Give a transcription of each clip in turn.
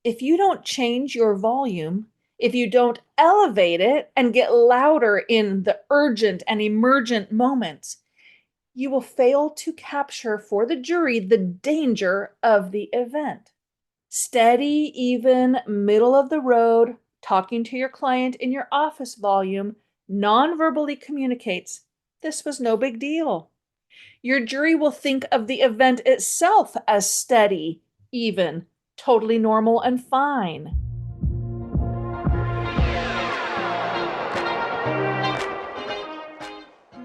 If you don't change your volume, if you don't elevate it and get louder in the urgent and emergent moments, you will fail to capture for the jury the danger of the event. Steady, even, middle of the road, talking to your client in your office volume non-verbally communicates this was no big deal. Your jury will think of the event itself as steady, even, totally normal and fine.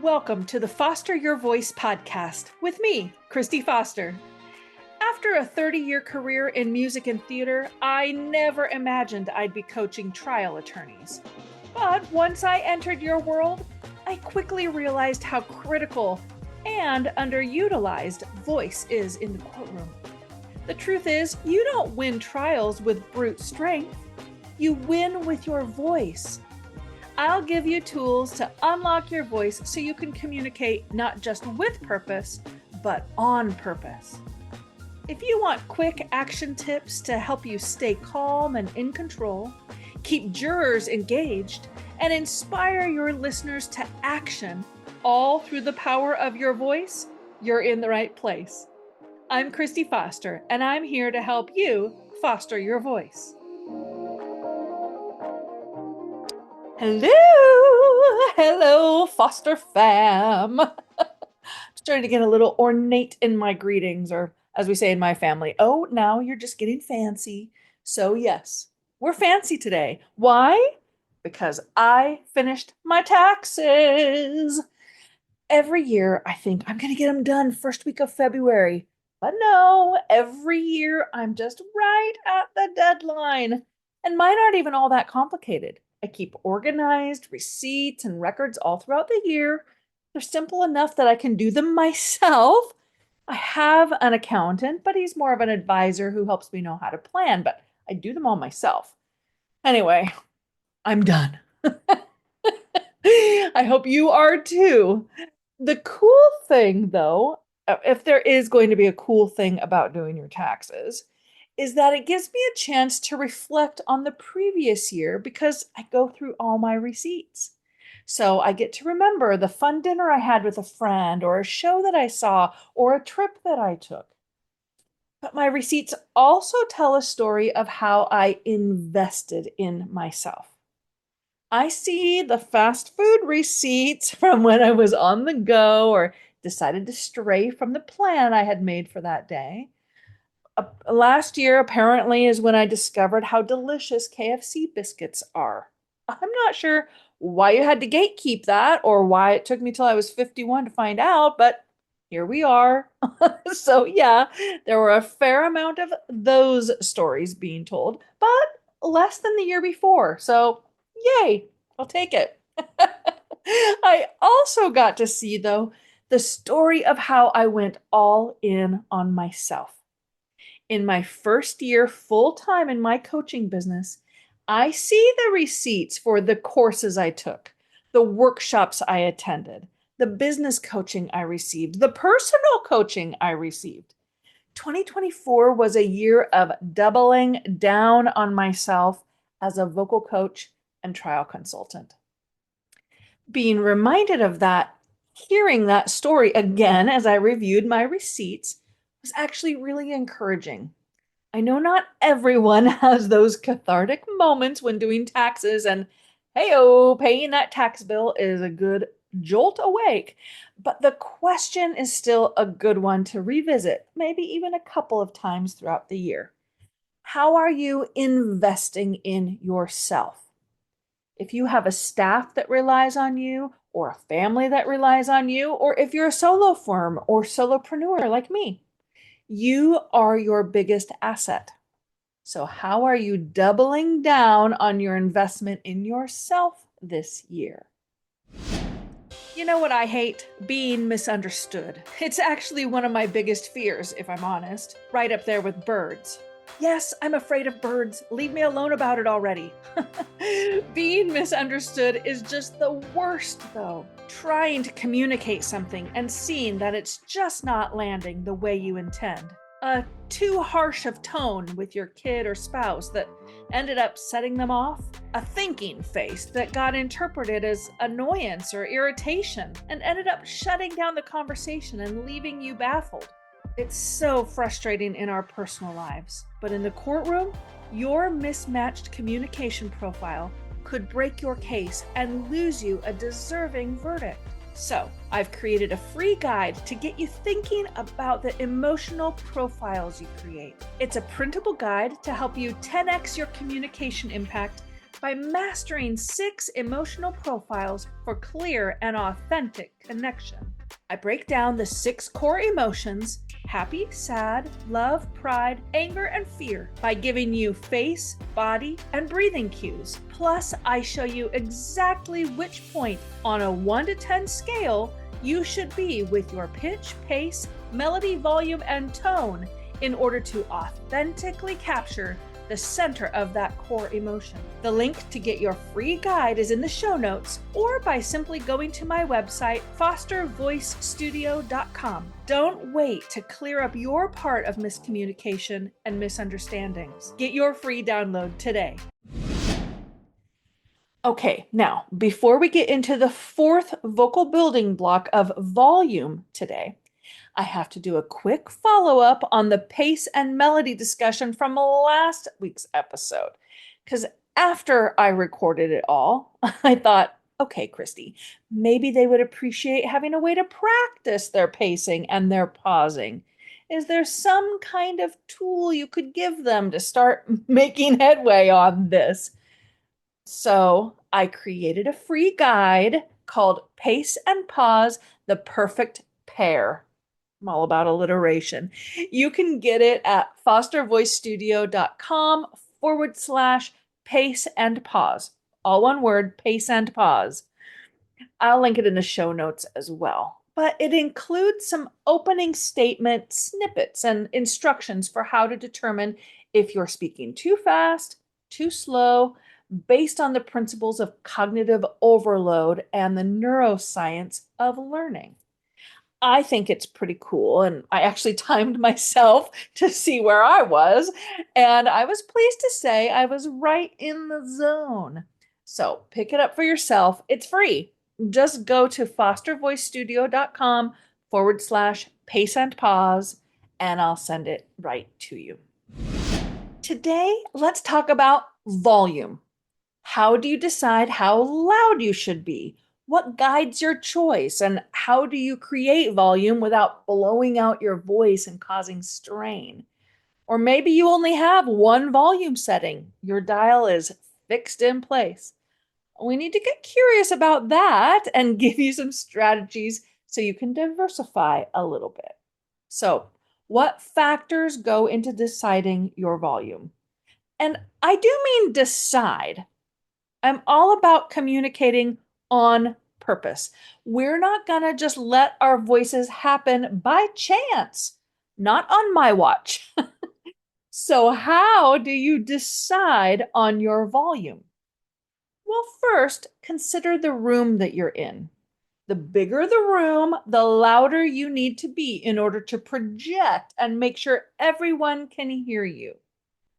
Welcome to the Foster Your Voice podcast with me, Christy Foster. After a 30-year career in music and theater, I never imagined I'd be coaching trial attorneys. But once I entered your world, I quickly realized how critical and underutilized voice is in the courtroom. The truth is, you don't win trials with brute strength. You win with your voice. I'll give you tools to unlock your voice so you can communicate not just with purpose, but on purpose. If you want quick action tips to help you stay calm and in control, keep jurors engaged, and inspire your listeners to action, all through the power of your voice, you're in the right place. I'm Christy Foster, and I'm here to help you foster your voice. Hello, Foster fam. Starting to get a little ornate in my greetings, or as we say in my family, oh, now you're just getting fancy. So yes, we're fancy today. Why? Because I finished my taxes. Every year, I think I'm going to get them done first week of February. But no, every year I'm just right at the deadline. And mine aren't even all that complicated. I keep organized receipts and records all throughout the year. They're simple enough that I can do them myself. I have an accountant, but he's more of an advisor who helps me know how to plan, but I do them all myself. Anyway, I'm done. I hope you are too. The cool thing, though, if there is going to be a cool thing about doing your taxes, is that it gives me a chance to reflect on the previous year because I go through all my receipts. So I get to remember the fun dinner I had with a friend, or a show that I saw, or a trip that I took. But my receipts also tell a story of how I invested in myself. I see the fast food receipts from when I was on the go or decided to stray from the plan I had made for that day. Last year, apparently, is when I discovered how delicious KFC biscuits are. I'm not sure why you had to gatekeep that or why it took me till I was 51 to find out, but here we are. So, yeah, there were a fair amount of those stories being told, but less than the year before. So, yay, I'll take it. I also got to see, though, the story of how I went all in on myself. In my first year full time in my coaching business, I see the receipts for the courses I took, the workshops I attended, the business coaching I received, the personal coaching I received. 2024 was a year of doubling down on myself as a vocal coach and trial consultant. Being reminded of that, hearing that story again as I reviewed my receipts, was actually really encouraging. I know not everyone has those cathartic moments when doing taxes, and hey-oh, paying that tax bill is a good jolt awake. But the question is still a good one to revisit, maybe even a couple of times throughout the year. How are you investing in yourself? If you have a staff that relies on you, or a family that relies on you, or if you're a solo firm or solopreneur like me, you are your biggest asset. So, how are you doubling down on your investment in yourself this year? You know what I hate? Being misunderstood. It's actually one of my biggest fears, if I'm honest, right up there with birds. Yes, I'm afraid of birds. Leave me alone about it already. Being misunderstood is just the worst, though. Trying to communicate something and seeing that it's just not landing the way you intend. A too harsh of tone with your kid or spouse that ended up setting them off, a thinking face that got interpreted as annoyance or irritation and ended up shutting down the conversation and leaving you baffled. It's so frustrating in our personal lives, but in the courtroom, your mismatched communication profile could break your case and lose you a deserving verdict. So, I've created a free guide to get you thinking about the emotional profiles you create. It's a printable guide to help you 10x your communication impact by mastering 6 emotional profiles for clear and authentic connection. I break down the 6 core emotions: happy, sad, love, pride, anger, and fear by giving you face, body, and breathing cues. Plus, I show you exactly which point on a 1 to 10 scale you should be with your pitch, pace, melody, volume, and tone in order to authentically capture the center of that core emotion. The link to get your free guide is in the show notes or by simply going to my website, fostervoicestudio.com. Don't wait to clear up your part of miscommunication and misunderstandings. Get your free download today. Okay, now, before we get into the 4th vocal building block of volume today, I have to do a quick follow-up on the pace and melody discussion from last week's episode. Because after I recorded it all, I thought, okay, Christy, maybe they would appreciate having a way to practice their pacing and their pausing. Is there some kind of tool you could give them to start making headway on this? So I created a free guide called Pace and Pause, the Perfect Pair. I'm all about alliteration. You can get it at fostervoicestudio.com/pace and pause. All one word, pace and pause. I'll link it in the show notes as well. But it includes some opening statement snippets and instructions for how to determine if you're speaking too fast, too slow, based on the principles of cognitive overload and the neuroscience of learning. I think it's pretty cool. And I actually timed myself to see where I was. And I was pleased to say I was right in the zone. So pick it up for yourself. It's free. Just go to fostervoicestudio.com/pace and pause, and I'll send it right to you. Today, let's talk about volume. How do you decide how loud you should be? What guides your choice? And how do you create volume without blowing out your voice and causing strain? Or maybe you only have one volume setting. Your dial is fixed in place. We need to get curious about that and give you some strategies so you can diversify a little bit. So, what factors go into deciding your volume? And I do mean decide. I'm all about communicating on purpose. We're not going to just let our voices happen by chance, not on my watch. So, how do you decide on your volume? Well, first, consider the room that you're in. The bigger the room, the louder you need to be in order to project and make sure everyone can hear you.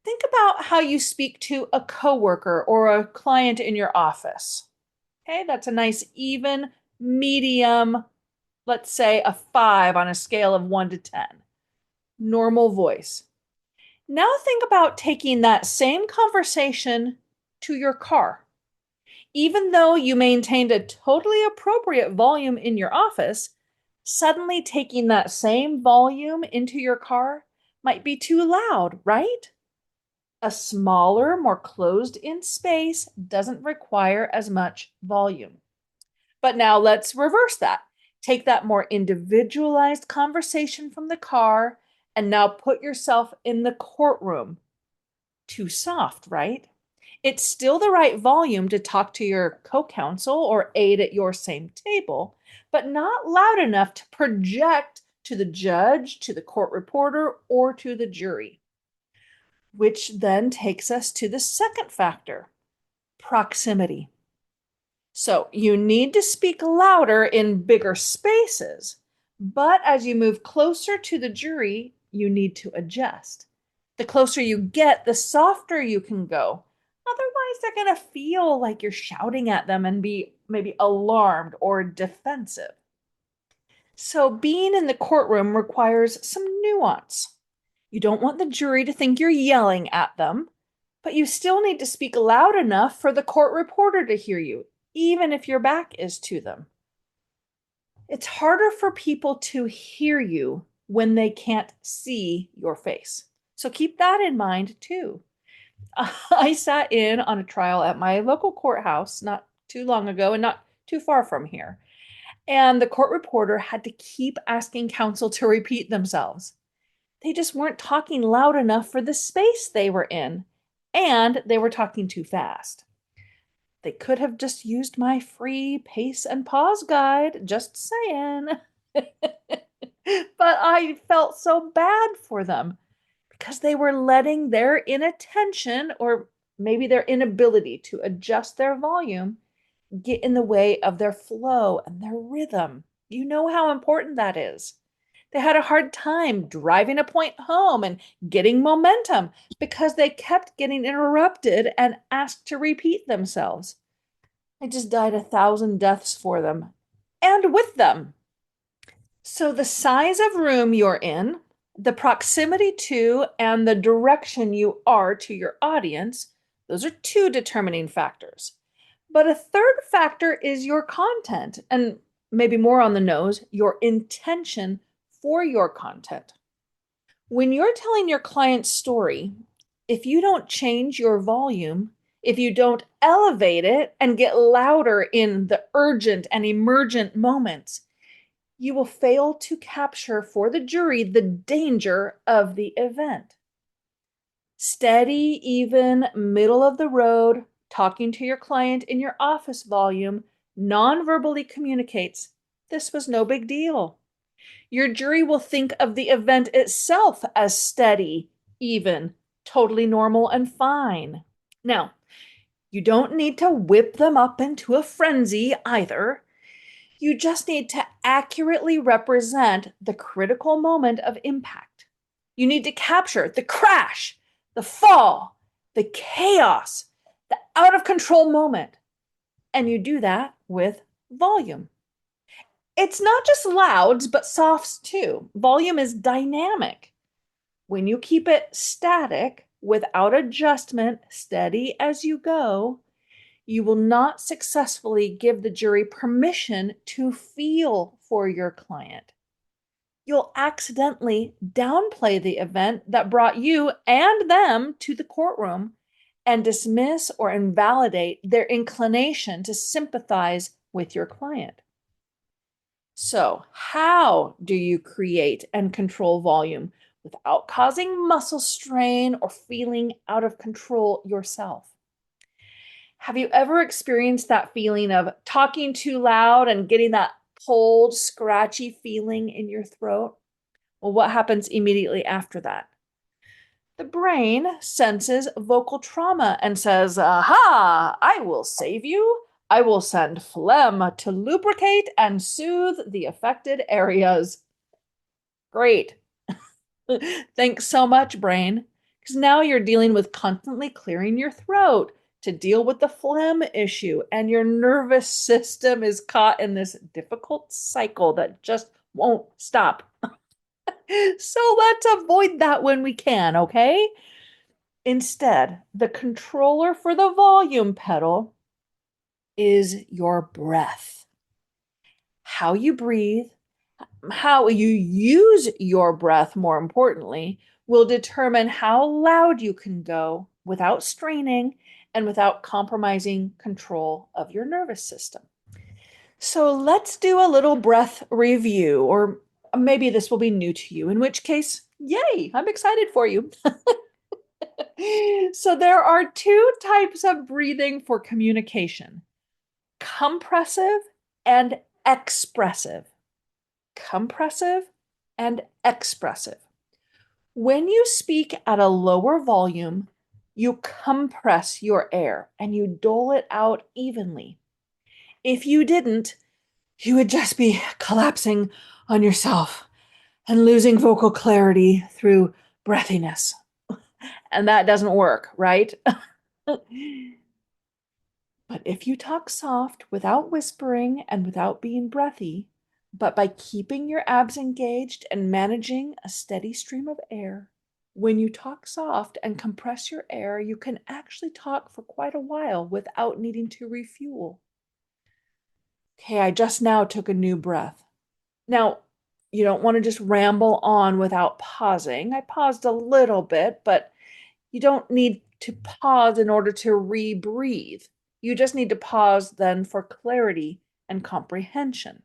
Think about how you speak to a coworker or a client in your office. Okay, that's a nice even, medium, let's say a 5 on a scale of 1 to 10. Normal voice. Now think about taking that same conversation to your car. Even though you maintained a totally appropriate volume in your office, suddenly taking that same volume into your car might be too loud, right? A smaller, more closed-in space doesn't require as much volume. But now let's reverse that. Take that more individualized conversation from the car and now put yourself in the courtroom. Too soft, right? It's still the right volume to talk to your co-counsel or aide at your same table, but not loud enough to project to the judge, to the court reporter, or to the jury. Which then takes us to the second factor, proximity. So you need to speak louder in bigger spaces, but as you move closer to the jury, you need to adjust. The closer you get, the softer you can go. Otherwise, they're going to feel like you're shouting at them and be maybe alarmed or defensive. So, being in the courtroom requires some nuance. You don't want the jury to think you're yelling at them, but you still need to speak loud enough for the court reporter to hear you, even if your back is to them. It's harder for people to hear you when they can't see your face. So keep that in mind too. I sat in on a trial at my local courthouse not too long ago and not too far from here. And the court reporter had to keep asking counsel to repeat themselves. They just weren't talking loud enough for the space they were in, and they were talking too fast. They could have just used my free pace and pause guide, just saying. But I felt so bad for them because they were letting their inattention or maybe their inability to adjust their volume get in the way of their flow and their rhythm. You know how important that is. They had a hard time driving a point home and getting momentum because they kept getting interrupted and asked to repeat themselves. I just died 1,000 deaths for them and with them. So, the size of room you're in, the proximity to, and the direction you are to your audience, those are two determining factors. But a third factor is your content, and maybe more on the nose, your intention for your content. When you're telling your client's story, if you don't change your volume, if you don't elevate it and get louder in the urgent and emergent moments, you will fail to capture for the jury the danger of the event. Steady, even, middle of the road, talking to your client in your office volume non-verbally communicates this was no big deal. Your jury will think of the event itself as steady, even, totally normal and fine. Now, you don't need to whip them up into a frenzy either. You just need to accurately represent the critical moment of impact. You need to capture the crash, the fall, the chaos, the out of control moment. And you do that with volume. It's not just louds, but softs too. Volume is dynamic. When you keep it static, without adjustment, steady as you go, you will not successfully give the jury permission to feel for your client. You'll accidentally downplay the event that brought you and them to the courtroom and dismiss or invalidate their inclination to sympathize with your client. So, how do you create and control volume without causing muscle strain or feeling out of control yourself? Have you ever experienced that feeling of talking too loud and getting that cold, scratchy feeling in your throat? Well, what happens immediately after that? The brain senses vocal trauma and says, aha, I will save you. I will send phlegm to lubricate and soothe the affected areas. Great. Thanks so much, brain. Because now you're dealing with constantly clearing your throat to deal with the phlegm issue, and your nervous system is caught in this difficult cycle that just won't stop. So let's avoid that when we can, okay? Instead, the controller for the volume pedal is your breath. How you breathe, how you use your breath, more importantly, will determine how loud you can go without straining and without compromising control of your nervous system. So let's do a little breath review, or maybe this will be new to you, in which case, yay, I'm excited for you. So there are two types of breathing for communication: compressive and expressive. Compressive and expressive. When you speak at a lower volume, you compress your air and you dole it out evenly. If you didn't, you would just be collapsing on yourself and losing vocal clarity through breathiness. And that doesn't work, right? But if you talk soft without whispering and without being breathy, but by keeping your abs engaged and managing a steady stream of air, when you talk soft and compress your air, you can actually talk for quite a while without needing to refuel. Okay, I just now took a new breath. Now, you don't want to just ramble on without pausing. I paused a little bit, but you don't need to pause in order to rebreathe. You just need to pause then for clarity and comprehension.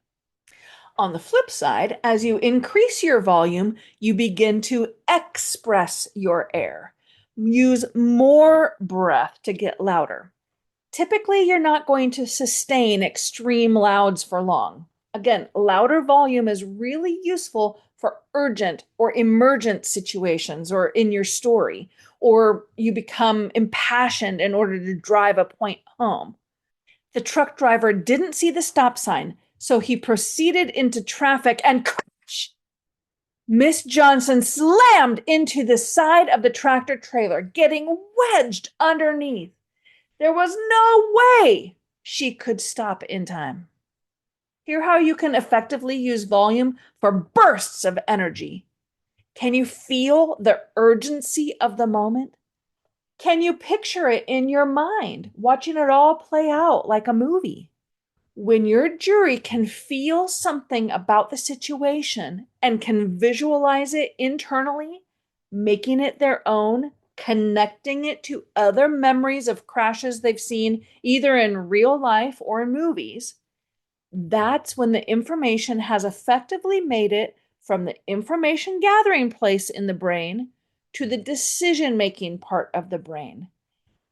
On the flip side, as you increase your volume, you begin to express your air. Use more breath to get louder. Typically, you're not going to sustain extreme louds for long. Again, louder volume is really useful for urgent or emergent situations or in your story, or you become impassioned in order to drive a point home. The truck driver didn't see the stop sign, so he proceeded into traffic and crash. Miss Johnson slammed into the side of the tractor trailer, getting wedged underneath. There was no way she could stop in time. Hear how you can effectively use volume for bursts of energy. Can you feel the urgency of the moment? Can you picture it in your mind, watching it all play out like a movie? When your jury can feel something about the situation and can visualize it internally, making it their own, connecting it to other memories of crashes they've seen either in real life or in movies, that's when the information has effectively made it from the information gathering place in the brain to the decision making part of the brain.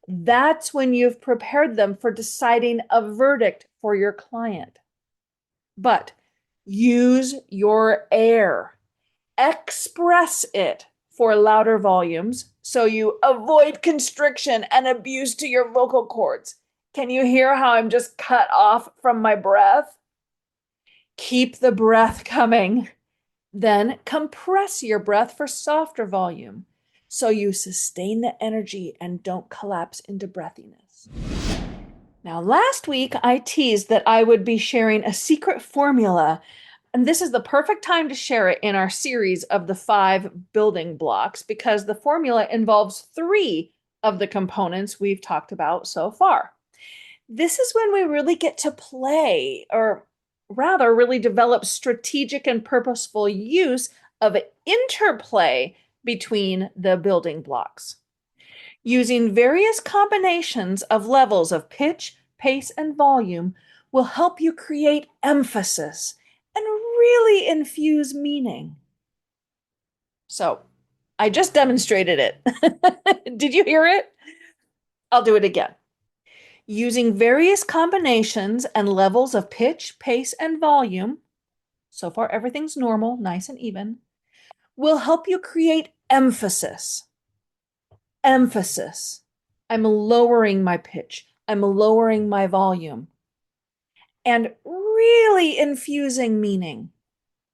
That's when you've prepared them for deciding a verdict for your client. But use your air, express it for louder volumes so you avoid constriction and abuse to your vocal cords. Can you hear how I'm just cut off from my breath? Keep the breath coming. Then compress your breath for softer volume so you sustain the energy and don't collapse into breathiness. Now, last week I teased that I would be sharing a secret formula, and this is the perfect time to share it in our series of the 5 building blocks because the formula involves 3 of the components we've talked about so far. This is when we really get to play, or rather, really develop strategic and purposeful use of interplay between the building blocks. Using various combinations of levels of pitch, pace, and volume will help you create emphasis and really infuse meaning. So, I just demonstrated it. Did you hear it? I'll do it again. Using various combinations and levels of pitch, pace, and volume, so far everything's normal, nice and even, will help you create emphasis. Emphasis. I'm lowering my pitch. I'm lowering my volume. And really infusing meaning.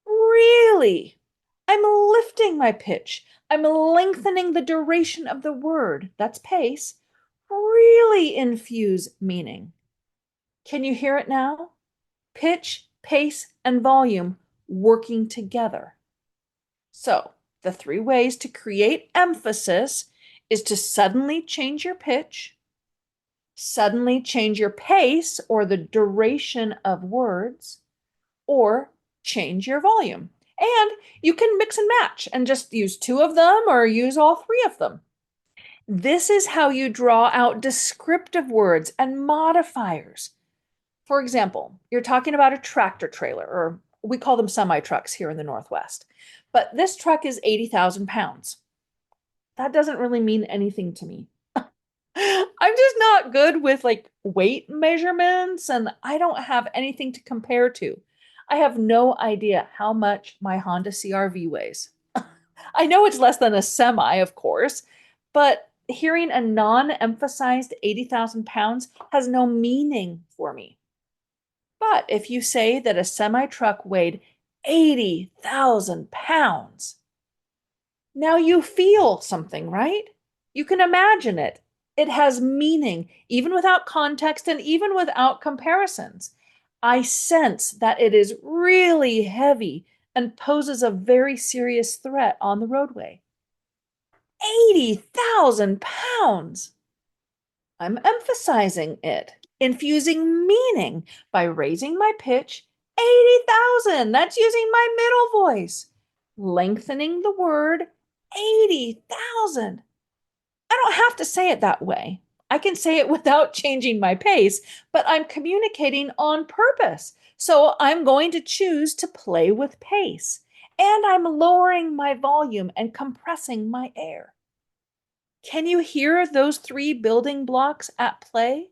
Really. I'm lifting my pitch. I'm lengthening the duration of the word. That's pace. Really infuse meaning. Can you hear it now? Pitch, pace, and volume working together. So, the 3 ways to create emphasis is to suddenly change your pitch, suddenly change your pace or the duration of words, or change your volume. And you can mix and match and just use 2 of them or use all 3 of them. This is how you draw out descriptive words and modifiers. For example, you're talking about a tractor trailer, or we call them semi-trucks here in the Northwest. But this truck is 80,000 pounds. That doesn't really mean anything to me. I'm just not good with like weight measurements, and I don't have anything to compare to. I have no idea how much my Honda CR-V weighs. I know it's less than a semi, of course, but hearing a non-emphasized 80,000 pounds has no meaning for me. But if you say that a semi truck weighed 80,000 pounds. Now you feel something, right? You can imagine it. It has meaning, even without context and even without comparisons. I sense that it is really heavy and poses a very serious threat on the roadway. 80,000 pounds! I'm emphasizing it, infusing meaning by raising my pitch 80,000. That's using my middle voice. Lengthening the word 80,000. I don't have to say it that way. I can say it without changing my pace, but I'm communicating on purpose. So I'm going to choose to play with pace. And I'm lowering my volume and compressing my air. Can you hear those three building blocks at play?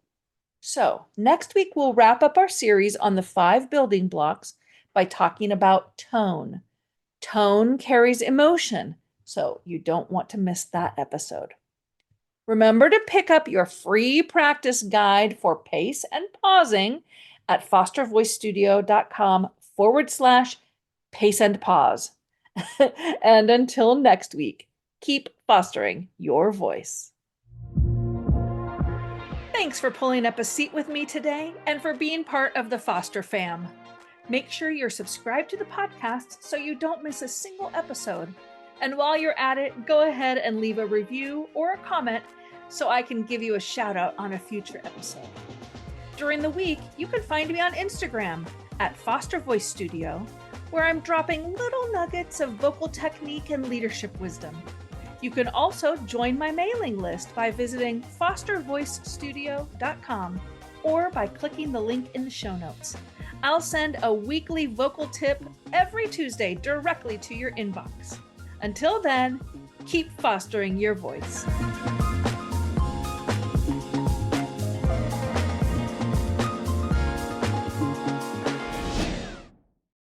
So, next week we'll wrap up our series on the 5 building blocks by talking about tone. Tone carries emotion, so you don't want to miss that episode. Remember to pick up your free practice guide for pace and pausing at fostervoicestudio.com/pace and pause. And until next week, keep fostering your voice. Thanks for pulling up a seat with me today and for being part of the Foster fam. Make sure you're subscribed to the podcast so you don't miss a single episode. And while you're at it, go ahead and leave a review or a comment so I can give you a shout out on a future episode. During the week, you can find me on Instagram at Foster Voice Studio, where I'm dropping little nuggets of vocal technique and leadership wisdom. You can also join my mailing list by visiting fostervoicestudio.com or by clicking the link in the show notes. I'll send a weekly vocal tip every Tuesday directly to your inbox. Until then, keep fostering your voice.